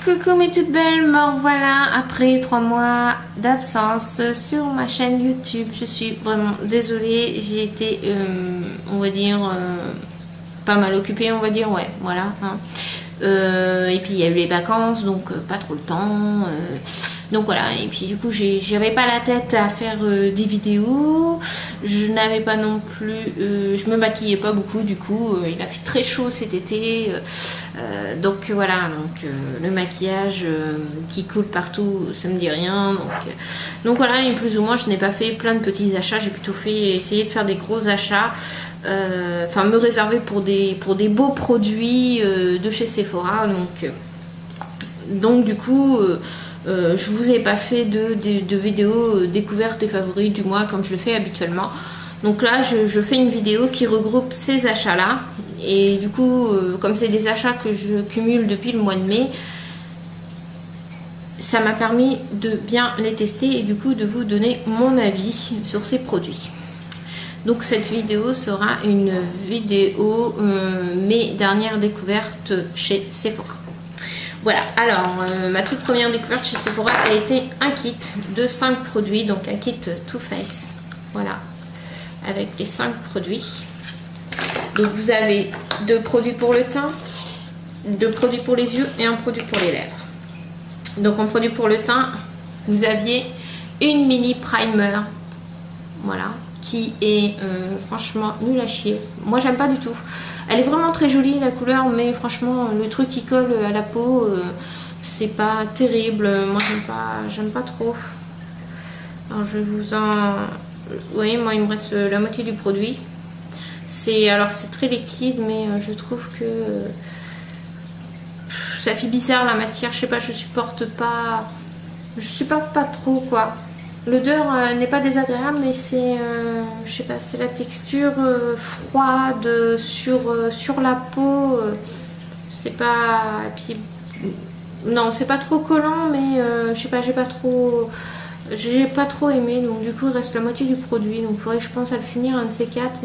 Coucou mes toutes belles, me revoilà après 3 mois d'absence sur ma chaîne YouTube. Je suis vraiment désolée, j'ai été, on va dire, pas mal occupée, on va dire, ouais, voilà. Hein. Et puis il y a eu les vacances, donc pas trop le temps. Donc voilà, et puis du coup j'avais pas la tête à faire des vidéos. Je n'avais pas non plus, je me maquillais pas beaucoup, du coup il a fait très chaud cet été. Donc voilà, donc le maquillage qui coule partout, ça me dit rien. Donc voilà, et plus ou moins je n'ai pas fait plein de petits achats, j'ai plutôt essayé de faire des gros achats. Enfin me réserver pour des beaux produits de chez Sephora. Donc du coup je vous ai pas fait de vidéo découverte des favoris du mois comme je le fais habituellement. Donc là je fais une vidéo qui regroupe ces achats là. Et du coup comme c'est des achats que je cumule depuis le mois de mai, ça m'a permis de bien les tester et du coup de vous donner mon avis sur ces produits. Donc cette vidéo sera une vidéo mes dernières découvertes chez Sephora. Voilà, alors ma toute première découverte chez Sephora a été un kit de 5 produits, donc un kit Too Faced, voilà, avec les 5 produits. Donc vous avez 2 produits pour le teint, 2 produits pour les yeux et un produit pour les lèvres. Donc en produit pour le teint, vous aviez une mini primer, voilà, qui est franchement nul à chier. Moi j'aime pas du tout. Elle est vraiment très jolie la couleur, mais franchement le truc qui colle à la peau, c'est pas terrible. Moi j'aime pas trop. Alors je vous en... Vous voyez, moi il me reste la moitié du produit. Alors c'est très liquide, mais je trouve que ça fait bizarre la matière. Je sais pas, je supporte pas trop quoi. L'odeur n'est pas désagréable, mais c'est, je sais pas, c'est la texture froide sur la peau. C'est pas, et puis, non, c'est pas trop collant, mais je sais pas, j'ai pas trop aimé. Donc du coup, il reste la moitié du produit. Donc il faudrait que je pense à le finir, un de ces 4,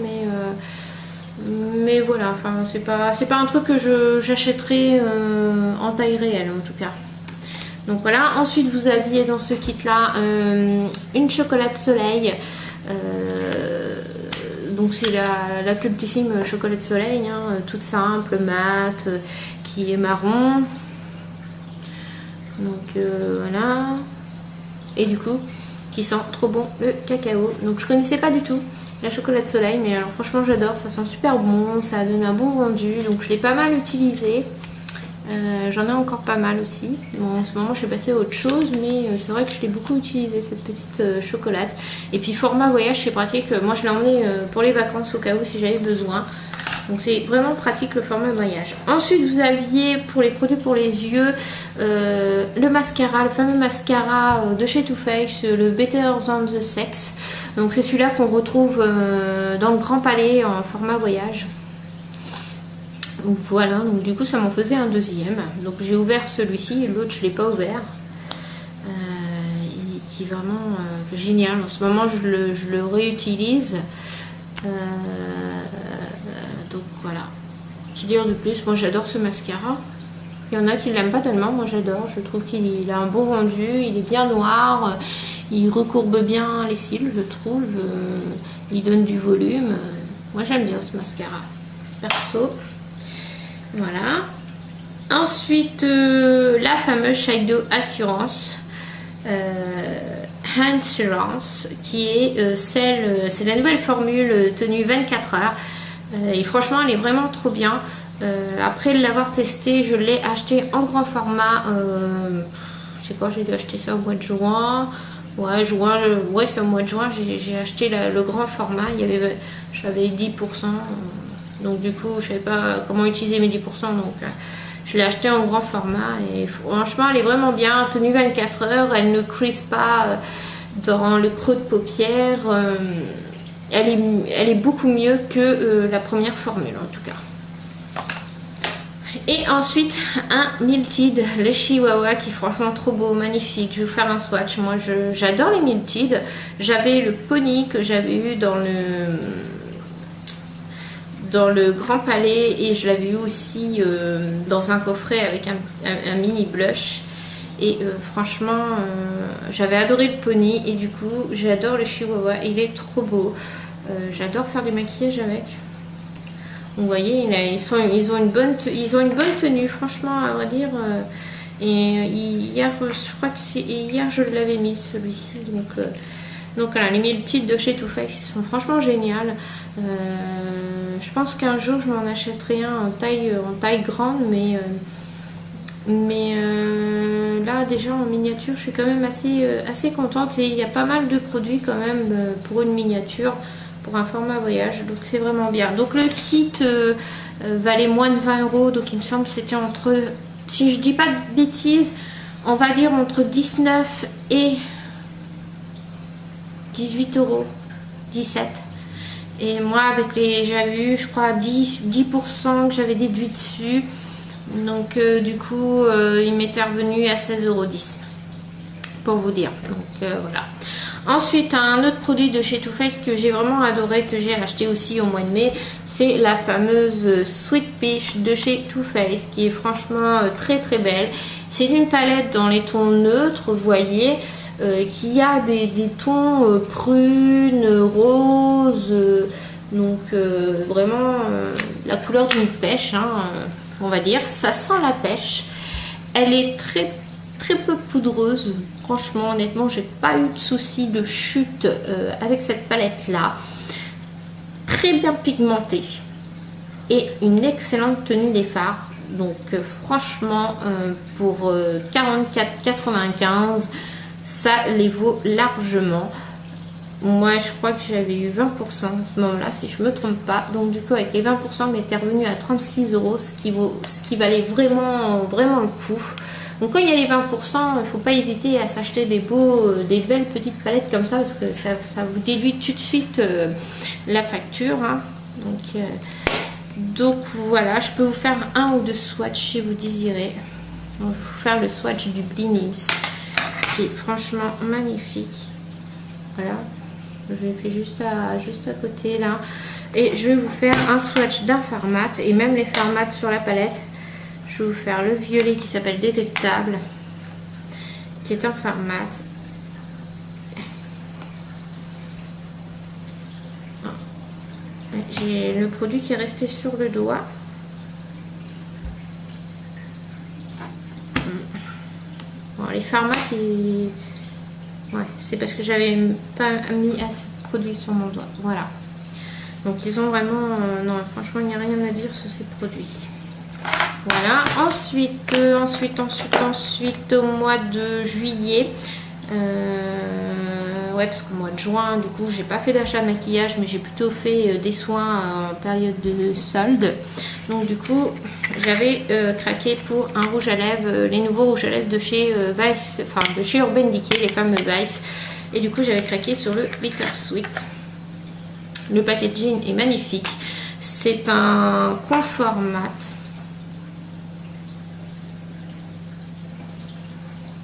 mais voilà. Enfin, c'est pas un truc que j'achèterai en taille réelle en tout cas. Donc voilà, ensuite vous aviez dans ce kit là une chocolat soleil, donc c'est la cultissime chocolat de soleil, hein, toute simple, mate, qui est marron, donc voilà, et du coup qui sent trop bon le cacao. Donc je connaissais pas du tout la chocolat de soleil, mais alors franchement j'adore, ça sent super bon, ça donne un bon rendu, donc je l'ai pas mal utilisé. J'en ai encore pas mal aussi. Bon, en ce moment je suis passée à autre chose, mais c'est vrai que je l'ai beaucoup utilisé cette petite chocolat. Et puis format voyage c'est pratique, moi je l'ai emmené pour les vacances au cas où si j'avais besoin. Donc c'est vraiment pratique le format voyage. Ensuite vous aviez pour les produits pour les yeux le mascara, le fameux mascara de chez Too Faced, le Better Than the Sex. Donc c'est celui-là qu'on retrouve dans le Grand Palais en format voyage. Donc voilà, donc du coup ça m'en faisait un deuxième. Donc j'ai ouvert celui-ci, l'autre je ne l'ai pas ouvert. Il est vraiment génial. En ce moment je le réutilise. Donc voilà. Qui dire de plus, moi j'adore ce mascara. Il y en a qui ne l'aiment pas tellement, moi j'adore. Je trouve qu'il a un bon rendu, il est bien noir. Il recourbe bien les cils, je trouve. Il donne du volume. Moi j'aime bien ce mascara. Perso. Voilà. Ensuite, la fameuse Shadow Assurance, Assurance, qui est c'est la nouvelle formule tenue 24 heures. Et franchement, elle est vraiment trop bien. Après l'avoir testé, je l'ai acheté en grand format. Je sais pas, j'ai dû acheter ça au mois de juin. Ouais, ouais, c'est au mois de juin. J'ai acheté le grand format. J'avais 10%. Donc du coup je savais pas comment utiliser mes 10%, donc je l'ai acheté en grand format et franchement elle est vraiment bien, tenue 24 heures, elle ne crease pas dans le creux de paupière, elle est beaucoup mieux que la première formule en tout cas. Et ensuite un Milted, le Chihuahua, qui est franchement trop beau, magnifique. Je vais vous faire un swatch. Moi j'adore les Milted. J'avais le Pony que j'avais eu dans le Grand Palais et je l'avais eu aussi dans un coffret avec un mini blush. Et franchement, j'avais adoré le pony et du coup, j'adore le chihuahua. Il est trop beau. J'adore faire du maquillage avec. Vous voyez, ils ont une bonne tenue, franchement, à vrai dire. Et hier, je crois que hier, je l'avais mis celui-ci. Donc voilà, les 1000 titres de chez Too Faced, ils sont franchement géniales. Je pense qu'un jour, je m'en achèterai un en taille grande, mais là déjà en miniature je suis quand même assez contente et il y a pas mal de produits quand même pour une miniature, pour un format voyage, donc c'est vraiment bien. Donc le kit valait moins de 20 €, donc il me semble que c'était entre, si je dis pas de bêtises, on va dire entre 19 et 18 €, 17. Et moi avec j'avais eu je crois 10% que j'avais déduit dessus. Donc du coup il m'était revenu à 16,10 € pour vous dire. Donc voilà. Ensuite un autre produit de chez Too Faced que j'ai vraiment adoré, que j'ai acheté aussi au mois de mai, c'est la fameuse Sweet Peach de chez Too Faced, qui est franchement très très belle. C'est une palette dans les tons neutres, vous voyez, qui a des tons prunes, roses, donc vraiment la couleur d'une pêche, hein, on va dire. Ça sent la pêche. Elle est très très peu poudreuse. Franchement, honnêtement, j'ai pas eu de souci de chute avec cette palette là. Très bien pigmentée et une excellente tenue des fards. Donc franchement, pour 44,95 €, ça les vaut largement. Moi, je crois que j'avais eu 20% à ce moment-là, si je me trompe pas. Donc, du coup, avec les 20%, m'était revenu à 36 €, ce qui valait vraiment, vraiment le coup. Donc, quand il y a les 20%, il ne faut pas hésiter à s'acheter des belles petites palettes comme ça, parce que ça vous déduit tout de suite la facture. Hein. Donc, voilà, je peux vous faire un ou deux swatchs si vous désirez. Donc, je vais vous faire le swatch du Blinis, qui est franchement magnifique. Voilà. Je l'ai fait juste à côté là. Et je vais vous faire un swatch d'un fard mat. Et même les fards mat sur la palette. Je vais vous faire le violet qui s'appelle Détectable, qui est un fard mat. J'ai le produit qui est resté sur le doigt. Bon, les fards mat, ouais, c'est parce que j'avais pas mis assez de produits sur mon doigt. Voilà. Donc ils ont vraiment... non, franchement, il n'y a rien à dire sur ces produits. Voilà. Ensuite, au mois de juillet... ouais, parce qu'au mois de juin, du coup, j'ai pas fait d'achat de maquillage, mais j'ai plutôt fait des soins en période de solde. Donc du coup, j'avais craqué pour un rouge à lèvres, les nouveaux rouges à lèvres de chez Vice, enfin de chez Urban Decay, les fameux Vice. Et du coup, j'avais craqué sur le Bittersweet. Le packaging est magnifique. C'est un confort mat.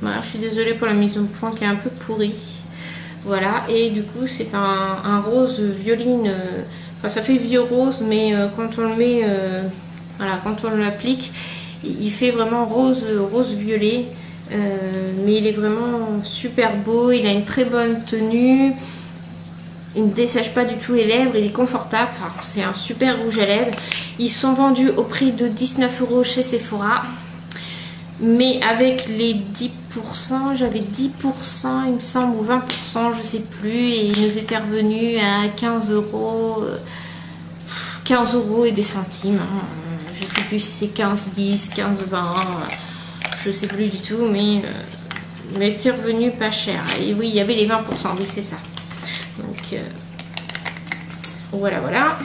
Voilà, je suis désolée pour la mise au point qui est un peu pourrie. Voilà, et du coup, c'est un rose violine. Enfin, ça fait vieux rose, mais quand on le met, voilà, quand on l'applique, il fait vraiment rose violet. Mais il est vraiment super beau. Il a une très bonne tenue. Il ne dessèche pas du tout les lèvres. Il est confortable. Enfin, c'est un super rouge à lèvres. Ils sont vendus au prix de 19 € chez Sephora. Mais avec les 10%, j'avais 10% il me semble, ou 20%, je sais plus, et il nous était revenu à 15 €, 15 € et des centimes. Je sais plus si c'est 15, 10, 15, 20, je sais plus du tout, mais il m'était revenu pas cher. Et oui, il y avait les 20%, oui c'est ça. Donc voilà, voilà.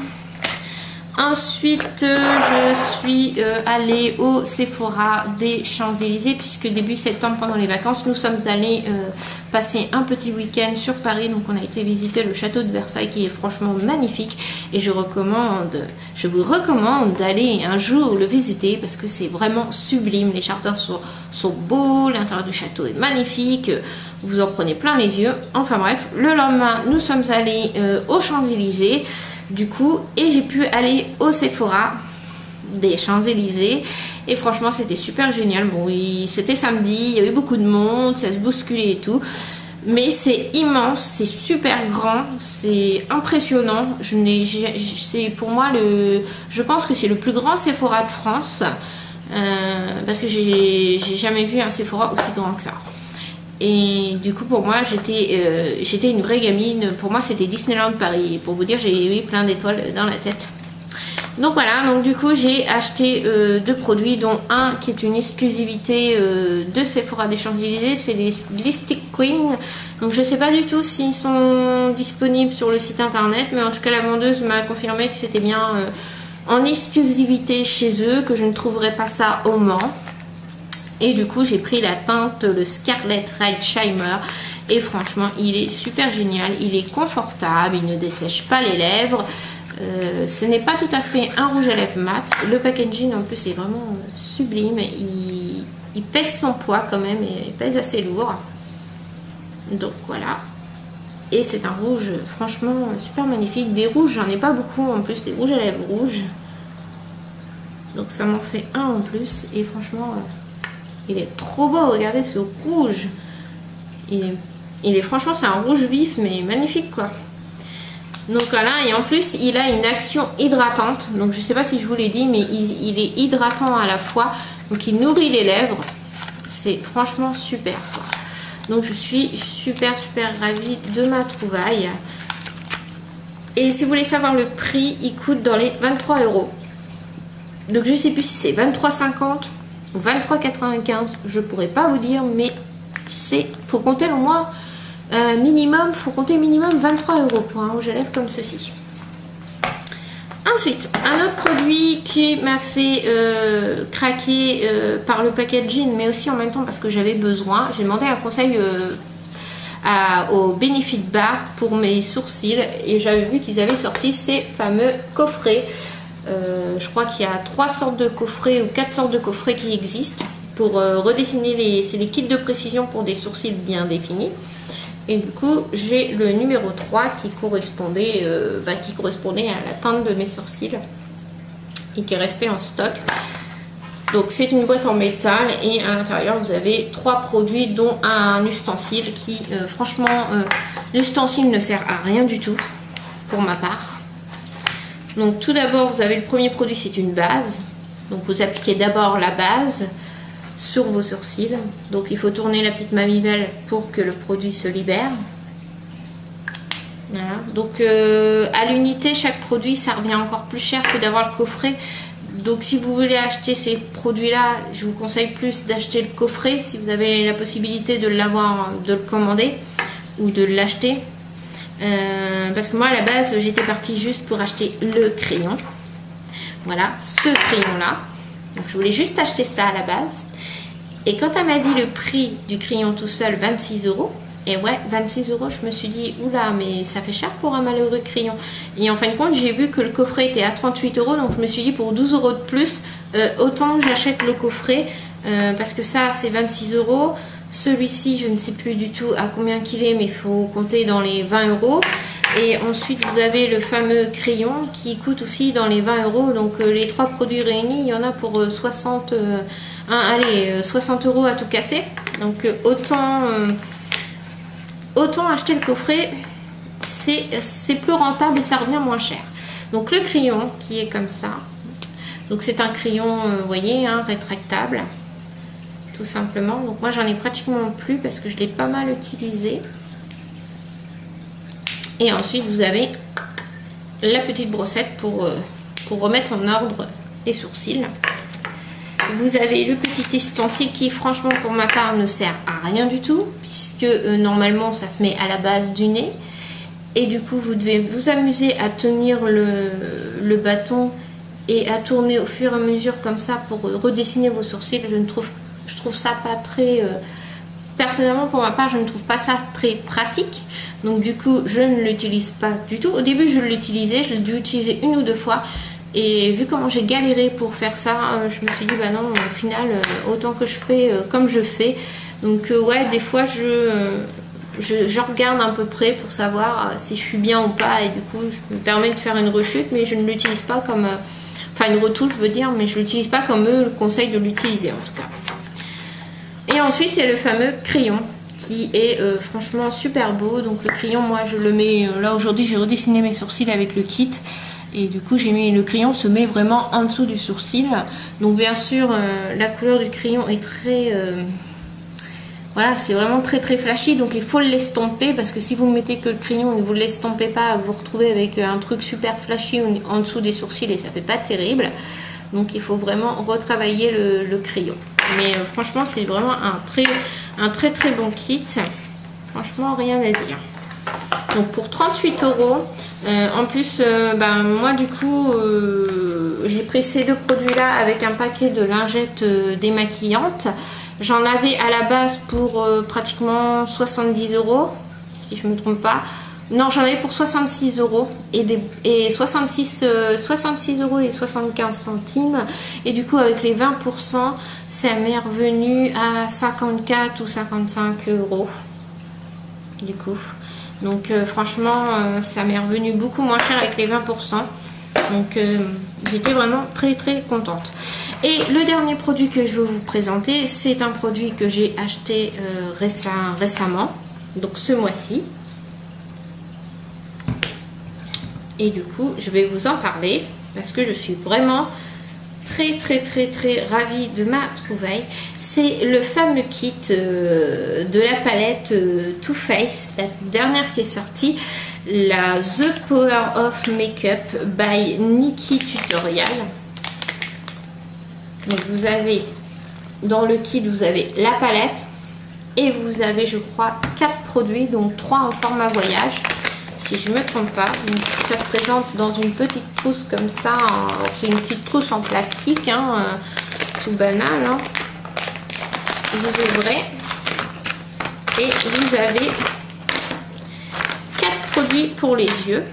Ensuite, je suis allée au Sephora des Champs-Élysées, puisque début septembre, pendant les vacances, nous sommes allés passé un petit week-end sur Paris, donc on a été visiter le château de Versailles qui est franchement magnifique et je vous recommande d'aller un jour le visiter parce que c'est vraiment sublime. Les jardins sont beaux, l'intérieur du château est magnifique, vous en prenez plein les yeux. Enfin bref, le lendemain nous sommes allés aux Champs-Élysées du coup et j'ai pu aller au Sephora des Champs-Élysées et franchement c'était super génial. Bon, c'était samedi, il y avait beaucoup de monde, ça se bousculait et tout, mais c'est immense, c'est super grand, c'est impressionnant. C'est pour moi je pense que c'est le plus grand Sephora de France parce que j'ai jamais vu un Sephora aussi grand que ça. Et du coup pour moi j'étais une vraie gamine, pour moi c'était Disneyland Paris. Et pour vous dire, j'ai eu plein d'étoiles dans la tête. Donc voilà, donc du coup j'ai acheté deux produits, dont un qui est une exclusivité de Sephora des Champs-Élysées, c'est les Lipstick Queen. Donc je sais pas du tout s'ils sont disponibles sur le site internet, mais en tout cas la vendeuse m'a confirmé que c'était bien en exclusivité chez eux, que je ne trouverais pas ça au Mans. Et du coup j'ai pris la teinte, le Scarlet Red Shimmer, et franchement il est super génial, il est confortable, il ne dessèche pas les lèvres. Ce n'est pas tout à fait un rouge à lèvres mat. Le packaging en plus est vraiment sublime. Il pèse son poids quand même, et il pèse assez lourd. Donc voilà. Et c'est un rouge franchement super magnifique. Des rouges, j'en ai pas beaucoup en plus, des rouges à lèvres rouges. Donc ça m'en fait un en plus. Et franchement, il est trop beau. Regardez ce rouge. Il est franchement, c'est un rouge vif mais magnifique quoi. Donc voilà, et en plus il a une action hydratante, donc je sais pas si je vous l'ai dit, mais il est hydratant à la fois, donc il nourrit les lèvres, c'est franchement super quoi. Donc je suis super ravie de ma trouvaille. Et si vous voulez savoir le prix, il coûte dans les 23 €. Donc je sais plus si c'est 23,50 ou 23,95, je pourrais pas vous dire, mais faut compter au moins faut compter minimum 23 € pour un rouge à lèvres comme ceci. Ensuite, un autre produit qui m'a fait craquer par le packaging, mais aussi en même temps parce que j'avais besoin. J'ai demandé un conseil au Benefit Bar pour mes sourcils et j'avais vu qu'ils avaient sorti ces fameux coffrets. Je crois qu'il y a 3 sortes de coffrets ou 4 sortes de coffrets qui existent pour redessiner c'est les kits de précision pour des sourcils bien définis. Et du coup j'ai le numéro 3 qui correspondait à la teinte de mes sourcils et qui est resté en stock. Donc c'est une boîte en métal et à l'intérieur vous avez 3 produits dont un ustensile qui franchement l'ustensile ne sert à rien du tout pour ma part. Donc tout d'abord vous avez le premier produit, c'est une base. Donc vous appliquez d'abord la base sur vos sourcils. Donc il faut tourner la petite manivelle pour que le produit se libère. Voilà. Donc à l'unité, chaque produit ça revient encore plus cher que d'avoir le coffret. Donc si vous voulez acheter ces produits là, je vous conseille plus d'acheter le coffret si vous avez la possibilité de l'avoir, de le commander ou de l'acheter. Parce que moi à la base j'étais partie juste pour acheter le crayon. Voilà, ce crayon là. Donc je voulais juste acheter ça à la base. Et quand elle m'a dit le prix du crayon tout seul, 26 €, et ouais, 26 €, je me suis dit, oula, mais ça fait cher pour un malheureux crayon. Et en fin de compte, j'ai vu que le coffret était à 38 €, donc je me suis dit, pour 12 € de plus, autant j'achète le coffret, parce que ça, c'est 26 €. Celui-ci, je ne sais plus du tout à combien qu'il est, mais il faut compter dans les 20 €. Et ensuite, vous avez le fameux crayon qui coûte aussi dans les 20 €. Donc, les 3 produits réunis, il y en a pour 60 € à tout casser. Donc, autant acheter le coffret, c'est plus rentable et ça revient moins cher. Donc, le crayon qui est comme ça. Donc, c'est un crayon, vous voyez, hein, rétractable. Tout simplement. Donc moi j'en ai pratiquement plus parce que je l'ai pas mal utilisé. Et ensuite vous avez la petite brossette pour remettre en ordre les sourcils. Vous avez le petit ustensile qui franchement pour ma part ne sert à rien du tout puisque normalement ça se met à la base du nez. Et du coup vous devez vous amuser à tenir le bâton et à tourner au fur et à mesure comme ça pour redessiner vos sourcils. Je trouve ça pas très personnellement pour ma part je ne trouve pas ça très pratique, donc du coup je ne l'utilise pas du tout. Au début je l'utilisais, je l'ai dû utiliser 1 ou 2 fois et vu comment j'ai galéré pour faire ça, je me suis dit bah non, au final autant que je fais comme je fais. Donc ouais, des fois je regarde à peu près pour savoir si je suis bien ou pas, et du coup je me permets de faire une rechute, mais je ne l'utilise pas comme enfin une retouche je veux dire, mais je l'utilise pas comme eux conseillent de l'utiliser en tout cas. Et ensuite il y a le fameux crayon qui est franchement super beau. Donc le crayon, moi je le mets là aujourd'hui, j'ai redessiné mes sourcils avec le kit et du coup j'ai mis le crayon se met vraiment en dessous du sourcil. Donc bien sûr la couleur du crayon est très voilà, c'est vraiment très très flashy, donc il faut l'estomper parce que si vous ne mettez que le crayon et que vous ne l'estompez pas, vous vous retrouvez avec un truc super flashy en dessous des sourcils et ça fait pas terrible. Donc il faut vraiment retravailler le crayon. Mais franchement c'est vraiment un très très bon kit. Franchement rien à dire. Donc pour 38 €, en plus moi du coup j'ai pris ces 2 produits là avec un paquet de lingettes démaquillantes. J'en avais à la base pour pratiquement 70 €, si je ne me trompe pas. Non, j'en avais pour 66 € et 66 € et 75 centimes. Et du coup, avec les 20%, ça m'est revenu à 54 ou 55 €. Du coup, donc franchement, ça m'est revenu beaucoup moins cher avec les 20%. Donc, j'étais vraiment très très contente. Et le dernier produit que je vais vous présenter, c'est un produit que j'ai acheté récemment, donc ce mois-ci. Et du coup, je vais vous en parler parce que je suis vraiment très ravie de ma trouvaille. C'est le fameux kit de la palette Too Faced, la dernière qui est sortie, la The Power of Makeup by Nikkie Tutorial. Donc vous avez dans le kit, vous avez la palette et vous avez je crois 4 produits, donc 3 en format voyage si je ne me trompe pas. Donc, ça se présente dans une petite trousse comme ça, c'est une petite trousse en plastique tout banal hein. Vous ouvrez et vous avez 4 produits pour les yeux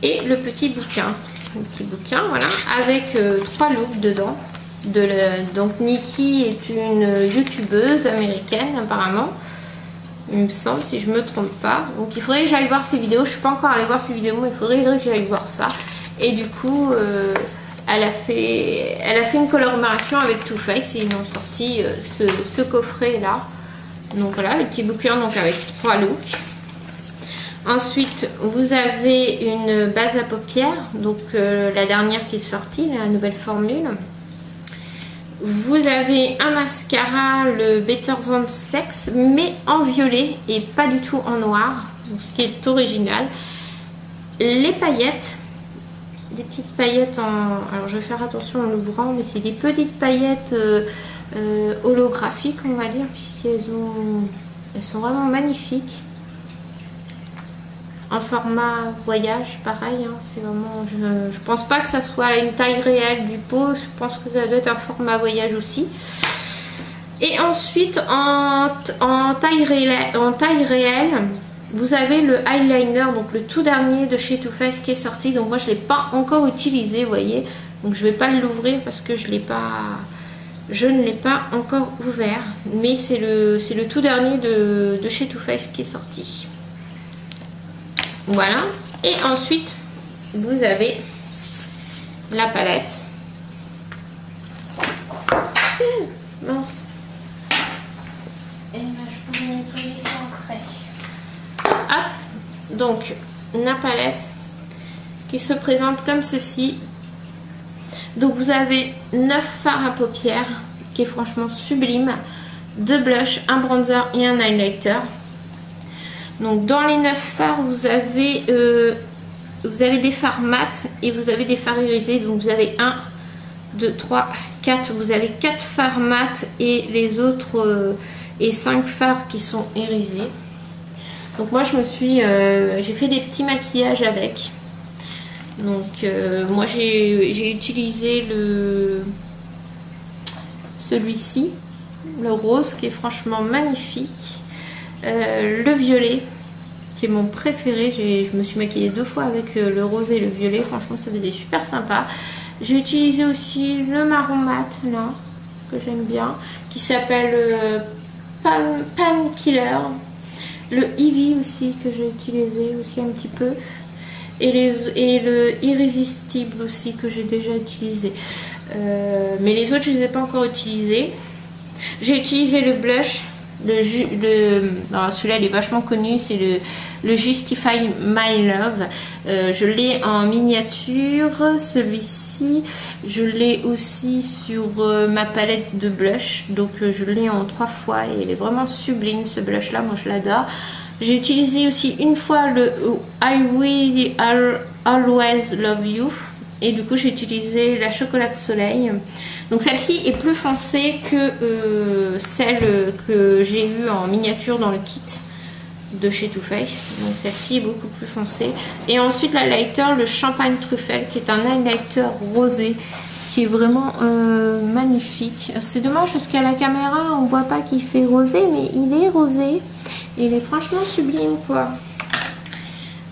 et le petit bouquin. Un petit bouquin, voilà, avec 3 looks dedans. Donc Nikkie est une youtubeuse américaine apparemment, il me semble, si je me trompe pas. Donc il faudrait que j'aille voir ses vidéos. Je suis pas encore allée voir ses vidéos, mais il faudrait que j'aille voir ça. Et du coup, elle a fait une collaboration avec Too Faced et ils ont sorti ce coffret là. Donc voilà, le petit bouquin donc avec 3 looks. Ensuite, vous avez une base à paupières, donc la dernière qui est sortie, la nouvelle formule. Vous avez un mascara, le Better Than Sex, mais en violet et pas du tout en noir, donc ce qui est original. Les paillettes, des petites paillettes en... Alors je vais faire attention en l'ouvrant, mais c'est des petites paillettes holographiques, on va dire, puisqu'elles sont vraiment magnifiques. En format voyage, pareil, hein, c'est vraiment, je pense pas que ça soit une taille réelle du pot, je pense que ça doit être un format voyage aussi. Et ensuite en taille réelle, vous avez le eyeliner, donc le tout dernier de chez Too Faced qui est sorti. Donc moi je l'ai pas encore utilisé, vous voyez, donc je vais pas l'ouvrir parce que je ne l'ai pas encore ouvert, mais c'est le tout dernier de chez Too Faced qui est sorti. Voilà, et ensuite vous avez la palette. Mince. Et ben, je peux nettoyer ça après. Hop, donc la palette qui se présente comme ceci. Donc vous avez 9 fards à paupières qui est franchement sublime, 2 blushs, un bronzer et un highlighter. Donc dans les 9 fards, vous avez des fards mat et vous avez des fards irisés. Donc vous avez 1, 2, 3, 4. Vous avez 4 fards mat et les autres et 5 fards qui sont irisés. Donc moi j'ai fait des petits maquillages avec. Donc moi j'ai utilisé celui-ci. le rose qui est franchement magnifique, le violet qui est mon préféré. Je me suis maquillée 2 fois avec le rose et le violet, franchement ça faisait super sympa. J'ai utilisé aussi le marron mat là, que j'aime bien, qui s'appelle Pan Killer. Le Eevee aussi que j'ai utilisé aussi un petit peu. Et le Irrésistible aussi que j'ai déjà utilisé. Mais les autres je ne les ai pas encore utilisés. J'ai utilisé le blush. Celui-là il est vachement connu, c'est le Justify My Love. Je l'ai en miniature, celui-ci. Je l'ai aussi sur ma palette de blush. Donc je l'ai en 3 fois et il est vraiment sublime ce blush là, moi je l'adore. J'ai utilisé aussi une fois le I Will Always Love You. Et du coup j'ai utilisé la chocolat de soleil. Donc celle-ci est plus foncée que celle que j'ai eue en miniature dans le kit de chez Too Faced. Donc celle-ci est beaucoup plus foncée. Et ensuite l'highlighter, le champagne truffelle, qui est un highlighter rosé, qui est vraiment magnifique. C'est dommage parce qu'à la caméra on voit pas qu'il fait rosé, mais il est rosé. Et il est franchement sublime quoi.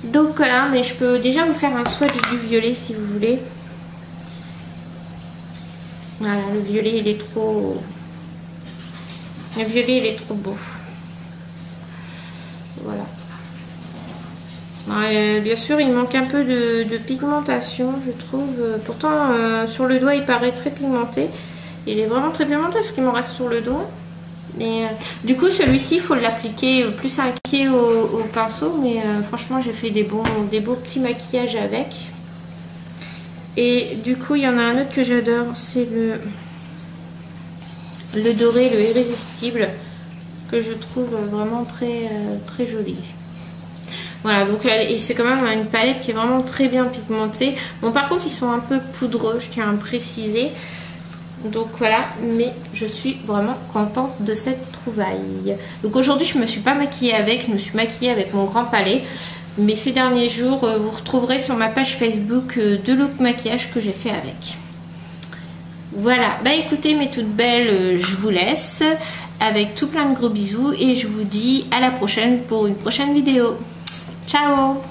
Donc voilà, mais je peux déjà vous faire un swatch du violet si vous voulez. Voilà, le violet il est trop... Le violet il est trop beau. Voilà. Bien sûr il manque un peu de pigmentation je trouve. Pourtant sur le doigt il paraît très pigmenté. Il est vraiment très pigmenté parce qu'il m'en reste sur le doigt. Et, du coup celui-ci il faut l'appliquer plus inquiet au pinceau. Mais franchement j'ai fait des beaux petits maquillages avec. Et du coup il y en a un autre que j'adore, c'est le doré, le Irrésistible, que je trouve vraiment très joli. Voilà, donc et c'est quand même une palette qui est vraiment très bien pigmentée. Bon par contre ils sont un peu poudreux, je tiens à préciser. Donc voilà, mais je suis vraiment contente de cette trouvaille. Donc aujourd'hui je me suis pas maquillée avec, je me suis maquillée avec mon grand palais. Mais ces derniers jours, vous retrouverez sur ma page Facebook 2 looks maquillage que j'ai fait avec. Voilà, bah écoutez mes toutes belles, je vous laisse avec tout plein de gros bisous. Et je vous dis à la prochaine pour une prochaine vidéo. Ciao!